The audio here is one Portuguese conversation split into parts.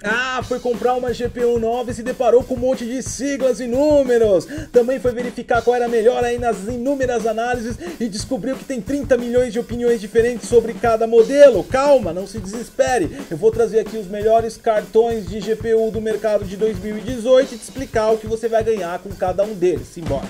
Ah, foi comprar uma GPU nova e se deparou com um monte de siglas e números. Também foi verificar qual era melhor aí nas inúmeras análises e descobriu que tem 30 milhões de opiniões diferentes sobre cada modelo. Calma, não se desespere. Eu vou trazer aqui os melhores cartões de GPU do mercado de 2018 e te explicar o que você vai ganhar com cada um deles. Simbora.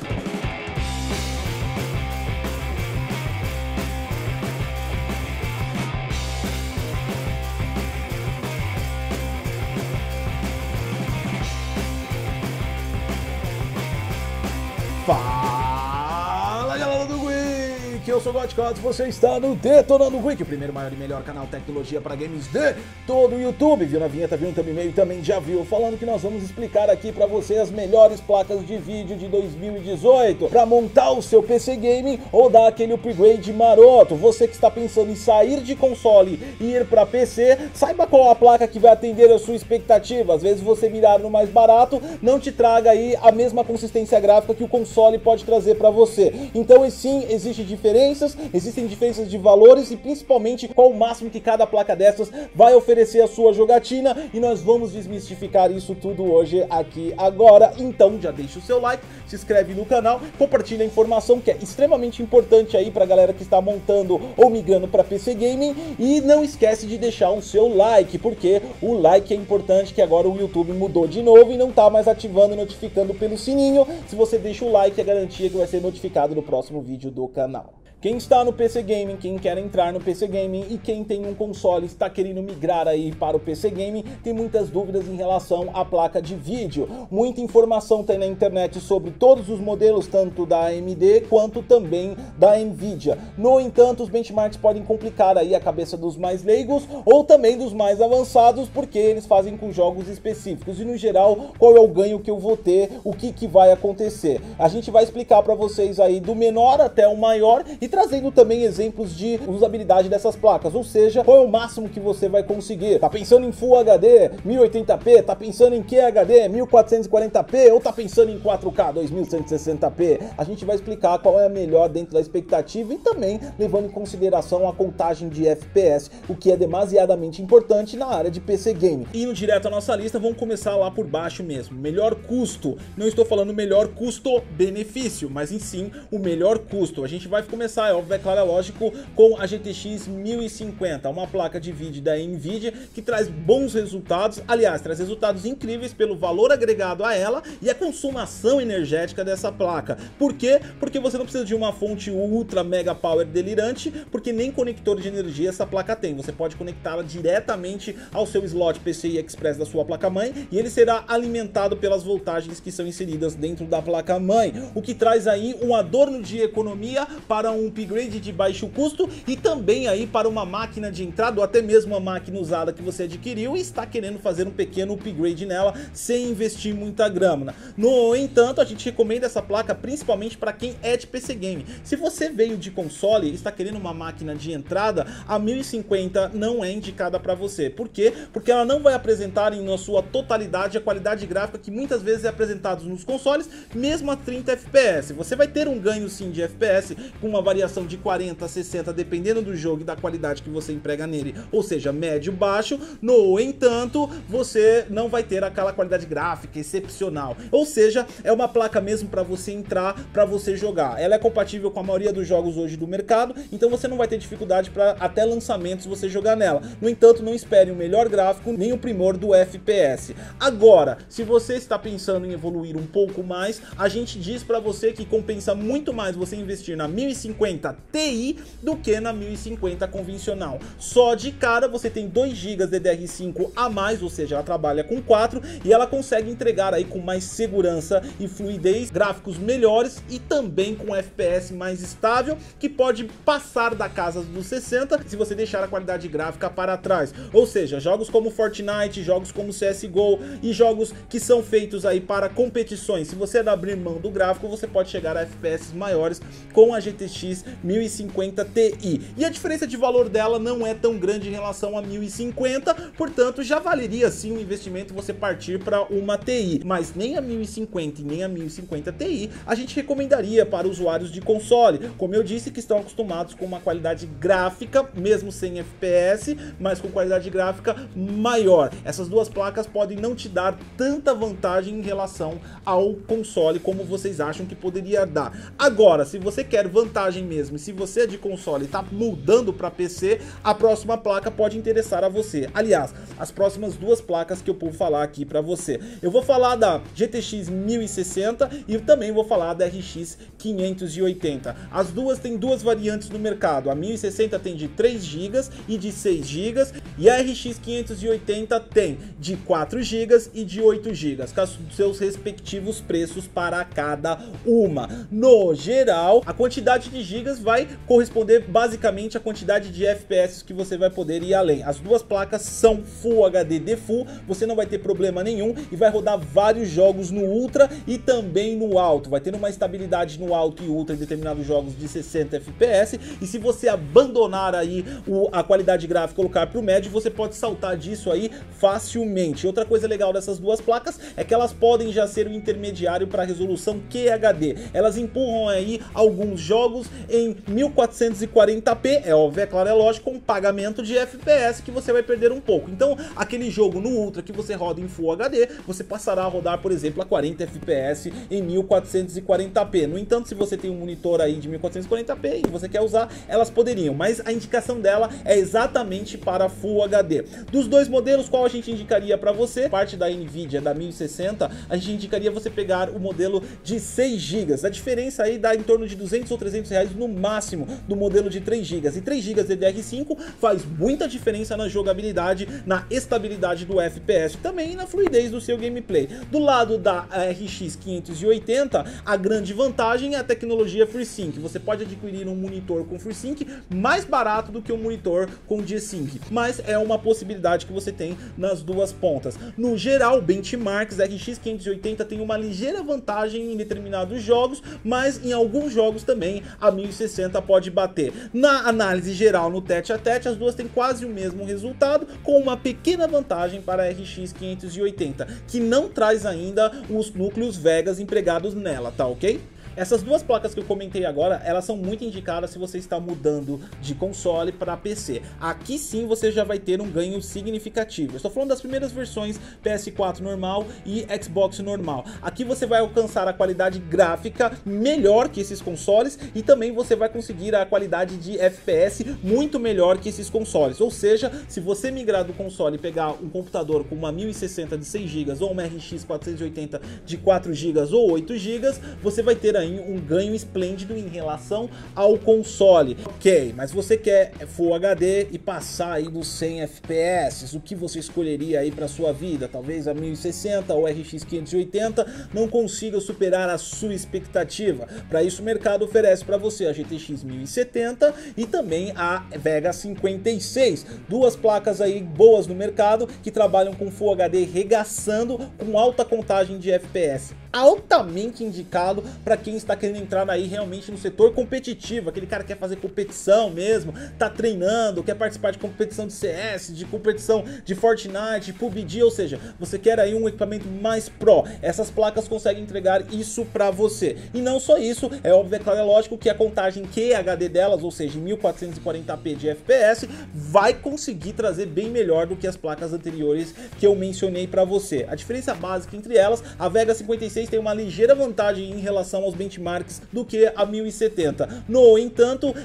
Fala galera do Geek, eu sou o Gotcots, você está no Detonando Geek, o primeiro, maior e melhor canal de tecnologia para games de todo o YouTube. Viu na vinheta, viu no thumbnail e também já viu, falando que nós vamos explicar aqui para você as melhores placas de vídeo de 2018 para montar o seu PC Gaming ou dar aquele upgrade maroto. Você que está pensando em sair de console e ir para PC, saiba qual a placa que vai atender a sua expectativa. Às vezes você mirar no mais barato não te traga aí a mesma consistência gráfica que o console pode trazer para você. Então sim, existem diferenças de valores e principalmente qual o máximo que cada placa dessas vai oferecer a sua jogatina, e nós vamos desmistificar isso tudo hoje aqui agora. Então já deixa o seu like, se inscreve no canal, compartilha a informação que é extremamente importante aí pra galera que está montando ou migrando para PC Gaming, e não esquece de deixar o seu like, porque o like é importante, que agora o YouTube mudou de novo e não tá mais ativando e notificando pelo sininho. Se você deixa o like, é garantia que vai ser notificado no próximo vídeo do canal. Quem está no PC Gaming, quem quer entrar no PC Gaming e quem tem um console está querendo migrar aí para o PC Gaming, tem muitas dúvidas em relação à placa de vídeo. Muita informação tem na internet sobre todos os modelos, tanto da AMD quanto também da Nvidia. No entanto, os benchmarks podem complicar aí a cabeça dos mais leigos ou também dos mais avançados, porque eles fazem com jogos específicos. E no geral, qual é o ganho que eu vou ter, o que vai acontecer. A gente vai explicar para vocês aí do menor até o maior e trazendo também exemplos de usabilidade dessas placas, ou seja, qual é o máximo que você vai conseguir. Tá pensando em Full HD 1080p, tá pensando em QHD 1440p ou tá pensando em 4K 2160p? A gente vai explicar qual é a melhor dentro da expectativa e também levando em consideração a contagem de FPS, o que é demasiadamente importante na área de PC Game. Indo direto à nossa lista, vamos começar lá por baixo mesmo. Melhor custo, não estou falando melhor custo-benefício, mas em sim o melhor custo. A gente vai começar, é óbvio, é claro, é lógico, com a GTX 1050, uma placa de vídeo da Nvidia que traz bons resultados, aliás, traz resultados incríveis pelo valor agregado a ela e a consumação energética dessa placa. Por quê? Porque você não precisa de uma fonte ultra mega power delirante, porque nem conector de energia essa placa tem. Você pode conectá-la diretamente ao seu slot PCI Express da sua placa-mãe e ele será alimentado pelas voltagens que são inseridas dentro da placa-mãe, o que traz aí um adorno de economia para um upgrade de baixo custo e também aí para uma máquina de entrada ou até mesmo uma máquina usada que você adquiriu e está querendo fazer um pequeno upgrade nela sem investir muita grana. No entanto, a gente recomenda essa placa principalmente para quem é de PC Game. Se você veio de console e está querendo uma máquina de entrada, a 1050 não é indicada para você. Por quê? Porque ela não vai apresentar na sua totalidade a qualidade gráfica que muitas vezes é apresentada nos consoles, mesmo a 30 FPS. Você vai ter um ganho sim de FPS com uma variação de 40 a 60, dependendo do jogo e da qualidade que você emprega nele, ou seja, médio, baixo. No entanto, você não vai ter aquela qualidade gráfica excepcional, ou seja, é uma placa mesmo para você entrar, para você jogar. Ela é compatível com a maioria dos jogos hoje do mercado, então você não vai ter dificuldade para até lançamentos você jogar nela. No entanto, não espere o melhor gráfico nem o primor do FPS. Agora, se você está pensando em evoluir um pouco mais, a gente diz para você que compensa muito mais você investir na 1050 Ti do que na 1050 convencional. Só de cara você tem 2 GB DDR5 a mais, ou seja, ela trabalha com 4 e ela consegue entregar aí com mais segurança e fluidez, gráficos melhores e também com FPS mais estável, que pode passar da casa dos 60 se você deixar a qualidade gráfica para trás. Ou seja, jogos como Fortnite, jogos como CSGO e jogos que são feitos aí para competições, se você abrir mão do gráfico, você pode chegar a FPS maiores com a GTX RX 1050 Ti. E a diferença de valor dela não é tão grande em relação a 1050, portanto já valeria sim um investimento você partir para uma TI, mas nem a 1050 e nem a 1050 Ti a gente recomendaria para usuários de console, como eu disse, que estão acostumados com uma qualidade gráfica, mesmo sem FPS, mas com qualidade gráfica maior. Essas duas placas podem não te dar tanta vantagem em relação ao console como vocês acham que poderia dar. Agora, se você quer vantagem mesmo, e se você é de console e está mudando para PC, a próxima placa pode interessar a você. Aliás, as próximas duas placas que eu vou falar aqui para você. Eu vou falar da GTX 1060 e também vou falar da RX 580. As duas têm duas variantes no mercado. A 1060 tem de 3 GB e de 6 GB e a RX 580 tem de 4 GB e de 8 GB, com os seus respectivos preços para cada uma. No geral, a quantidade de gigas vai corresponder basicamente à quantidade de FPS que você vai poder ir além. As duas placas são Full HD Default, você não vai ter problema nenhum e vai rodar vários jogos no Ultra e também no alto. Vai ter uma estabilidade no alto e Ultra em determinados jogos de 60 FPS, e se você abandonar aí a qualidade gráfica e colocar para o médio, você pode saltar disso aí facilmente. Outra coisa legal dessas duas placas é que elas podem já ser o intermediário para a resolução QHD. Elas empurram aí alguns jogos em 1440p, é óbvio, é claro, é lógico, com pagamento de FPS que você vai perder um pouco. Então, aquele jogo no Ultra que você roda em Full HD, você passará a rodar, por exemplo, a 40 FPS em 1440p. No entanto, se você tem um monitor aí de 1440p e você quer usar, elas poderiam, mas a indicação dela é exatamente para Full HD. Dos dois modelos, qual a gente indicaria para você? Parte da Nvidia, da 1060, a gente indicaria você pegar o modelo de 6 GB. A diferença aí dá em torno de 200 ou 300 reais no máximo do modelo de 3 GB. E 3 GB DDR5 faz muita diferença na jogabilidade, na estabilidade do FPS, também na fluidez do seu gameplay. Do lado da RX 580, a grande vantagem é a tecnologia FreeSync. Você pode adquirir um monitor com FreeSync mais barato do que um monitor com G-Sync, mas é uma possibilidade que você tem nas duas pontas. No geral, benchmarks, a RX 580 tem uma ligeira vantagem em determinados jogos, mas em alguns jogos também a 1060 pode bater. Na análise geral, no tete a tete, as duas têm quase o mesmo resultado, com uma pequena vantagem para a RX 580, que não traz ainda os núcleos Vegas empregados nela, tá ok? Essas duas placas que eu comentei agora, elas são muito indicadas se você está mudando de console para PC. Aqui sim você já vai ter um ganho significativo. Eu estou falando das primeiras versões PS4 normal e Xbox normal. Aqui você vai alcançar a qualidade gráfica melhor que esses consoles e também você vai conseguir a qualidade de FPS muito melhor que esses consoles. Ou seja, se você migrar do console e pegar um computador com uma 1060 de 6 GB ou uma RX 480 de 4 GB ou 8 GB, você vai ter um ganho esplêndido em relação ao console. Ok, mas você quer Full HD e passar aí dos 100 FPS, o que você escolheria aí para sua vida? Talvez a 1060 ou RX 580 não consiga superar a sua expectativa. Para isso o mercado oferece para você a GTX 1070 e também a Vega 56, duas placas aí boas no mercado que trabalham com Full HD regaçando com alta contagem de FPS. Altamente indicado para quem está querendo entrar aí realmente no setor competitivo, aquele cara que quer fazer competição mesmo, tá treinando, quer participar de competição de CS, de competição de Fortnite, de PUBG, ou seja, você quer aí um equipamento mais pro. Essas placas conseguem entregar isso para você. E não só isso, é óbvio, é claro, é lógico que a contagem QHD delas, ou seja, em 1440p de FPS, vai conseguir trazer bem melhor do que as placas anteriores que eu mencionei para você. A diferença básica entre elas, a Vega 56 tem uma ligeira vantagem em relação aos benchmarks do que a 1070. No entanto,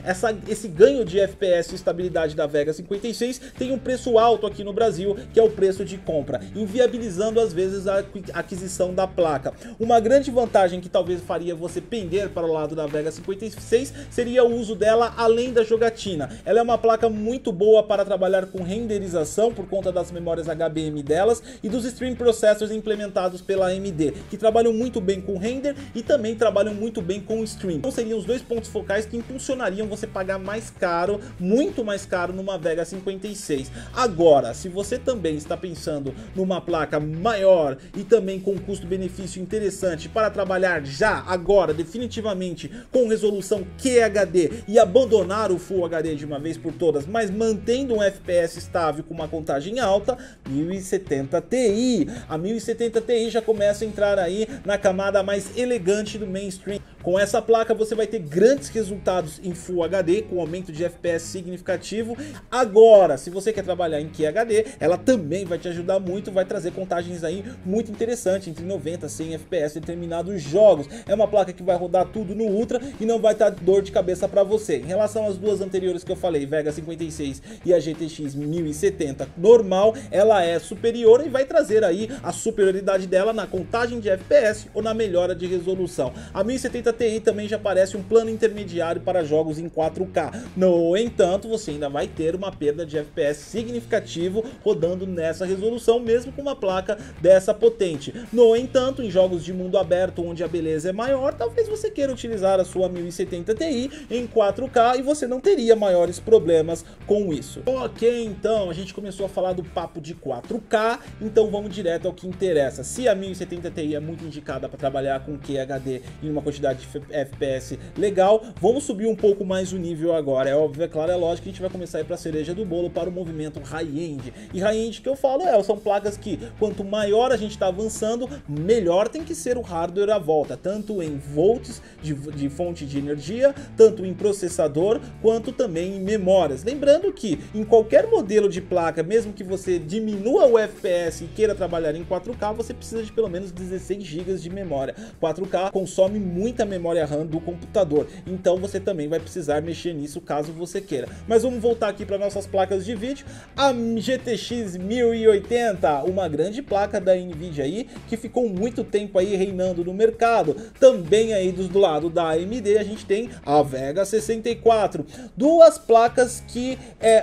esse ganho de FPS e estabilidade da Vega 56 tem um preço alto aqui no Brasil, que é o preço de compra, inviabilizando às vezes a aquisição da placa. Uma grande vantagem que talvez faria você pender para o lado da Vega 56 seria o uso dela além da jogatina. Ela é uma placa muito boa para trabalhar com renderização por conta das memórias HBM delas e dos Stream Processors implementados pela AMD, que trabalham muito bem com render e também trabalham trabalham muito bem com o stream. Então seriam os dois pontos focais que impulsionariam você pagar mais caro, muito mais caro numa Vega 56. Agora, se você também está pensando numa placa maior e também com custo-benefício interessante para trabalhar já, agora, definitivamente com resolução QHD e abandonar o Full HD de uma vez por todas, mas mantendo um FPS estável com uma contagem alta, 1070 Ti. A 1070 Ti já começa a entrar aí na camada mais elegante do mainstream. Com essa placa você vai ter grandes resultados em Full HD, com aumento de FPS significativo. Agora, se você quer trabalhar em QHD, ela também vai te ajudar muito, vai trazer contagens aí muito interessantes, entre 90 e 100 FPS em determinados jogos. É uma placa que vai rodar tudo no Ultra e não vai dar dor de cabeça para você. Em relação às duas anteriores que eu falei, Vega 56 e a GTX 1070 normal, ela é superior e vai trazer aí a superioridade dela na contagem de FPS ou na melhora de resolução. A 1070 Ti também já parece um plano intermediário para jogos em 4K. No entanto, você ainda vai ter uma perda de FPS significativo rodando nessa resolução, mesmo com uma placa dessa potente. No entanto, em jogos de mundo aberto, onde a beleza é maior, talvez você queira utilizar a sua 1070 Ti em 4K e você não teria maiores problemas com isso. Ok, então a gente começou a falar do papo de 4K, então vamos direto ao que interessa. Se a 1070 Ti é muito indicada para trabalhar com QHD em uma quantidade de FPS legal, vamos subir um pouco mais o nível agora. É óbvio, é claro, é lógico que a gente vai começar a ir para a cereja do bolo, para o movimento high-end. E high-end que eu falo são placas que quanto maior a gente está avançando, melhor tem que ser o hardware à volta, tanto em volts de fonte de energia, tanto em processador, quanto também em memórias. Lembrando que em qualquer modelo de placa, mesmo que você diminua o FPS e queira trabalhar em 4K, você precisa de pelo menos 16 GB de memória. 4K consome muita memória RAM do computador, então você também vai precisar mexer nisso caso você queira. Mas vamos voltar aqui para nossas placas de vídeo. A GTX 1080, uma grande placa da Nvidia aí, que ficou muito tempo aí reinando no mercado. Também aí do lado da AMD a gente tem a Vega 64, duas placas que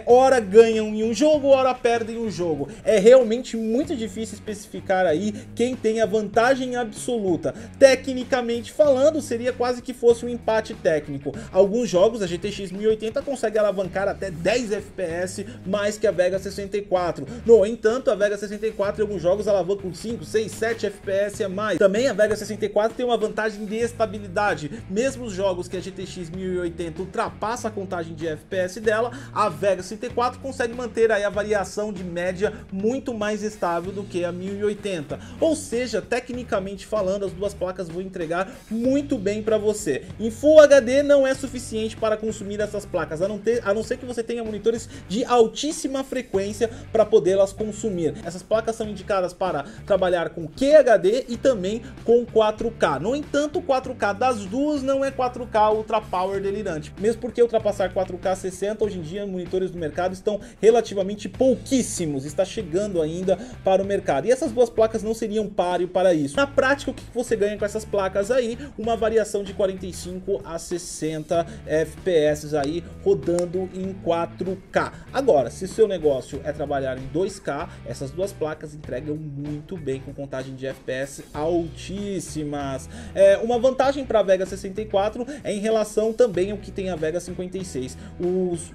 ora ganham em um jogo, ora perdem um jogo. É realmente muito difícil especificar aí quem tem a vantagem absoluta. Tecnicamente falando, seria quase que fosse um empate técnico. Alguns jogos a GTX 1080 consegue alavancar até 10 FPS mais que a Vega 64. No entanto, a Vega 64 em alguns jogos alavanca com 5, 6, 7 FPS a mais. Também a Vega 64 tem uma vantagem de estabilidade. Mesmo os jogos que a GTX 1080 ultrapassa a contagem de FPS dela, a Vega 64 consegue manter aí a variação de média muito mais estável do que a 1080. Ou seja, tecnicamente falando, as duas placas vão entregar muito bem para você. Em Full HD não é suficiente para consumir essas placas, a não ser que você tenha monitores de altíssima frequência para podê-las consumir. Essas placas são indicadas para trabalhar com QHD e também com 4K. No entanto, o 4K das duas não é 4K Ultra Power delirante, mesmo porque ultrapassar 4K 60 hoje em dia monitores do mercado estão relativamente pouquíssimos, está chegando ainda para o mercado, e essas duas placas não seriam páreo para isso. Na prática, o que você ganha com essas placas aí? Uma variação de 45 a 60 FPS aí rodando em 4K. Agora, se seu negócio é trabalhar em 2K, essas duas placas entregam muito bem com contagem de FPS altíssimas. Uma vantagem para a Vega 64 é em relação também ao que tem a Vega 56.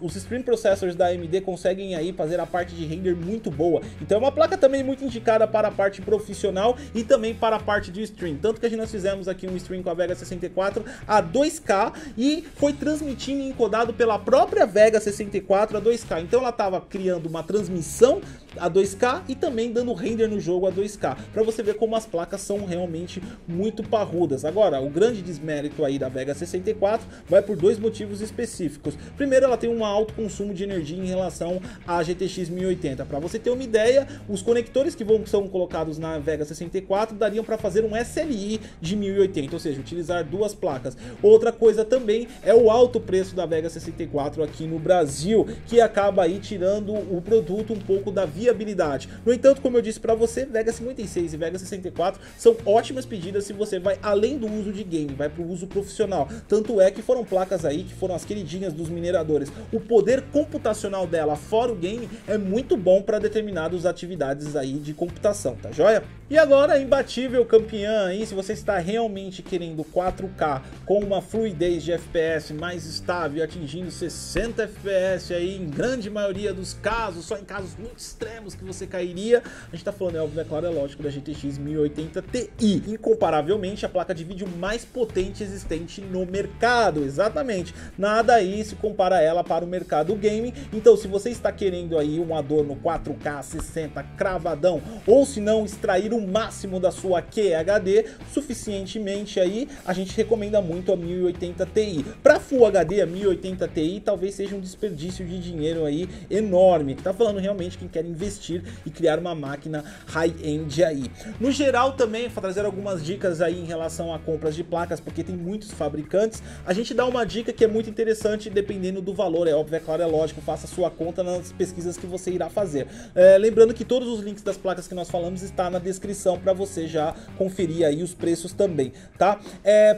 Os Stream Processors da AMD conseguem aí fazer a parte de render muito boa, então é uma placa também muito indicada para a parte profissional e também para a parte de stream. Tanto que nós fizemos aqui um stream com a Vega 64 a 2K e foi transmitindo e encodado pela própria Vega 64 a 2K. Então ela estava criando uma transmissão a 2K e também dando render no jogo a 2K, para você ver como as placas são realmente muito parrudas. Agora, o grande desmérito aí da Vega 64 vai por dois motivos específicos. Primeiro, ela tem um alto consumo de energia em relação à GTX 1080. Para você ter uma ideia, os conectores que são colocados na Vega 64 dariam para fazer um SLI de 1080, ou seja, utilizar duas placas. Outra coisa também é o alto preço da Vega 64 aqui no Brasil, que acaba aí tirando o produto um pouco da viabilidade. No entanto, como eu disse para você, Vega 56 e Vega 64 são ótimas pedidas se você vai além do uso de game, vai para o uso profissional. Tanto é que foram placas aí que foram as queridinhas dos mineradores. O poder computacional dela, fora o game, é muito bom para determinadas atividades aí de computação, tá joia? E agora, imbatível campeã aí, se você está realmente querendo 4K com uma fluidez de FPS mais estável, atingindo 60 FPS aí em grande maioria dos casos, só em casos muito extremos que você cairia, a gente tá falando, é óbvio, é claro, é lógico, da GTX 1080 Ti, incomparavelmente a placa de vídeo mais potente existente no mercado, exatamente, nada aí se compara a ela para o mercado gaming. Então se você está querendo aí um adorno 4K 60 cravadão, ou se não extrair o máximo da sua QHD suficientemente aí, a gente recomenda muito a 1080 Ti. Para Full HD, a 1080 Ti talvez seja um desperdício de dinheiro aí enorme. Tá falando realmente quem quer investir e criar uma máquina high-end aí. No geral também, para trazer algumas dicas aí em relação a compras de placas, porque tem muitos fabricantes, a gente dá uma dica que é muito interessante dependendo do valor, é óbvio, é claro, é lógico, faça sua conta nas pesquisas que você irá fazer. Lembrando que todos os links das placas que nós falamos está na descrição para você já conferir aí os preços também, tá?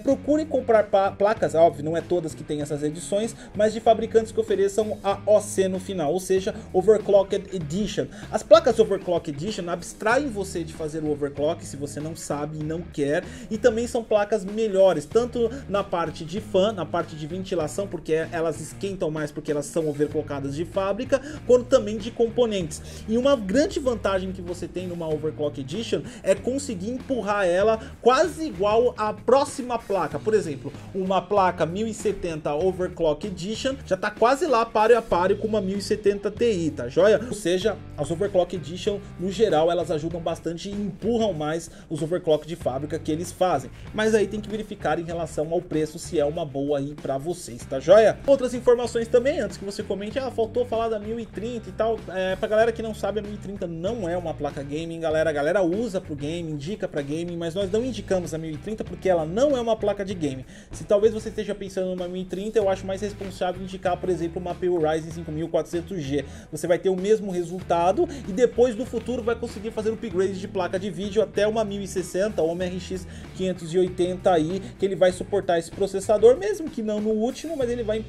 Procure comprar placas, óbvio, não é todas que tem essas edições, mas de fabricantes que ofereçam a OC no final, ou seja, Overclocked Edition. As placas Overclock Edition abstraem você de fazer o overclock se você não sabe e não quer, e também são placas melhores, tanto na parte de fan, na parte de ventilação, porque elas esquentam mais porque elas são overclockadas de fábrica, quanto também de componentes. E uma grande vantagem que você tem numa Overclock Edition é conseguir empurrar ela quase igual à próxima placa. Por exemplo, uma placa 1070 Overclock Edition já tá quase lá páreo a páreo com uma 1070 Ti, tá joia? Ou seja, as Overclock Edition no geral elas ajudam bastante e empurram mais os overclock de fábrica que eles fazem. Mas aí tem que verificar em relação ao preço se é uma boa aí pra vocês, tá joia? Outras informações também, antes que você comente, faltou falar da 1030 e tal, pra galera que não sabe, a 1030 não é uma placa gaming, galera, a galera usa pro game, indica pra gaming, mas nós não indicamos a 1030 porque ela não é uma placa de game. Se talvez você esteja pensando numa 1030, eu acho mais responsável indicar, por exemplo, uma APU Ryzen 5400G. Você vai ter o mesmo resultado e depois no futuro vai conseguir fazer upgrade de placa de vídeo até uma 1060 ou uma RX 580 aí, que ele vai suportar esse processador, mesmo que não no último, mas ele vai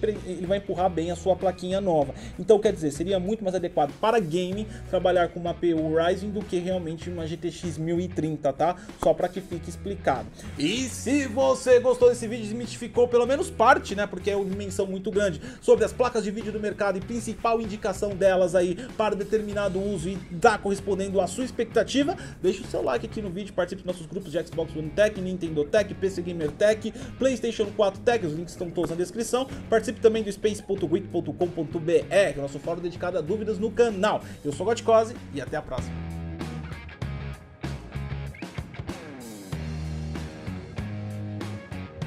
empurrar bem a sua plaquinha nova. Então quer dizer, seria muito mais adequado para gaming trabalhar com uma APU Ryzen do que realmente uma GTX 1030, tá? Só para que fique explicado. E se você gostou desse vídeo, desmistificou pelo menos parte, né? Porque é uma dimensão muito grande sobre as placas de vídeo do mercado e principal indicação delas aí para determinado uso e tá correspondendo à sua expectativa, deixa o seu like aqui no vídeo, participe dos nossos grupos de Xbox One Tech, Nintendo Tech, PC Gamer Tech, PlayStation 4 Tech, os links estão todos na descrição. Participe também do space.wiki.com.br, que é o nosso fórum dedicado a dúvidas no canal. Eu sou o Gotcose e até a próxima.